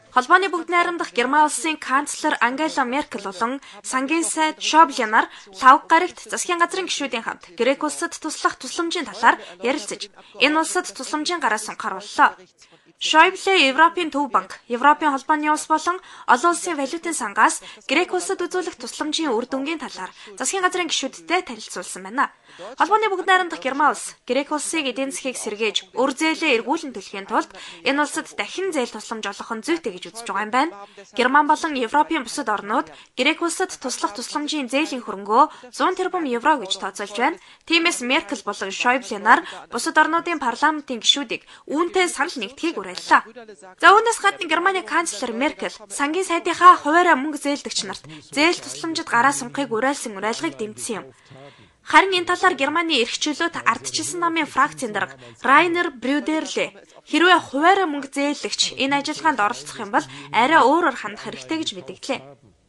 Холбооны бүгд найрамдах Герман улсын канцлер Ангела Меркель болон сангийн сайд Schäuble нар лав гарагт засгийн газрын гишүүдийн хамт Грек улсад туслах тусламжийн талаар ярилцаж, энэ улсад тусламжийн гараа сунгаар боллоо. Schäuble Европын төв банк, Европын холбооны улс болон олон улсын валютын сангаас Грек улсад үзүүлэх тусламжийн үр дүнгийн талаар засгийн газрын гишүүдтэй танилцуулсан байна. Холбооны бүгд найрамдах Герман улс Грек улсыг эдийн засгийг сэргээж, өр зээлээ эргүүлэн төлөхийн тулд энэ улсад дахин зээл тусламж олох нь зүйтэй гэж үзэж байгаа юм байна. Герман болон Европын бусад орнууд Грек улсад туслах тусламжийн зээлийн хөрөнгөө 100 тэрбум евро гэж тооцоолж байна. Тиймээс Меркель болон Schäuble нар бусад орнуудын парламентын гишүүдийг үүнтэй санал нэгдэхийг уриаллаа. За үүнээс гадна Германы канцлер Меркель сангийн сайдынхаа хуваарай мөнгө зээлдэгч нарт зээл тусламжид гараа сунхыг уриалсан уриалгыг дэмжсэн юм. Харин энэ талаар Германы эрх чөлөөт ардчилсан намын фракцийн дарга Райнер Брюдерле хэрвээ хуваарай мөнгө зээлдэгч энэ ажиллагаанд оролцох юм бол арай өөрөөр хандах хэрэгтэй гэж мэдэгдлээ.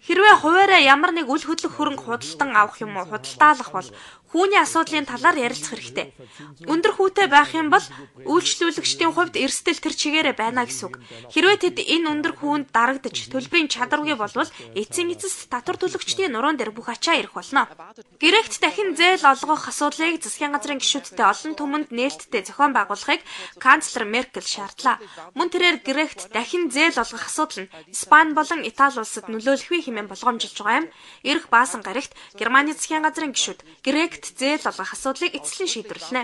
Хэрвээ хуваарай ямар нэг үл хөдлөх хөрөнгө худалдан авах юм уу худалдаалах бол хүүний асуудлын талаар ярилцах хэрэгтэй. Өндөр хүүтэй байх юм бол үйлчлүүлэгчдийн хувьд эрсдэл тэр чигээрээ байна гэсэн үг. Хэрвээ тэд энэ өндөр хүүнд дарагдж төлбөрийн чадваргүй болвол эцсийн эцэст татвар төлөгчдийн нуруунд дээр бүх ачаа ирэх болно. Грект дахин зээл олгох асуудлыг засгийн газрын гишүүдтэй олон түмэнд нээлттэй зохион байгуулахыг канцлер Меркель шаардлаа. Мөн тэрээр Грект дахин зээл олгох асуудал нь Испани болон Итали улсад нөлөөлөхгүй хэмээн болгоомжилж байгаа юм. Ирэх баасан гарагт Германы засгийн газрын гишүүд Грект зээл олгох асуудлыг эцэслэн шийдвэрлэнэ.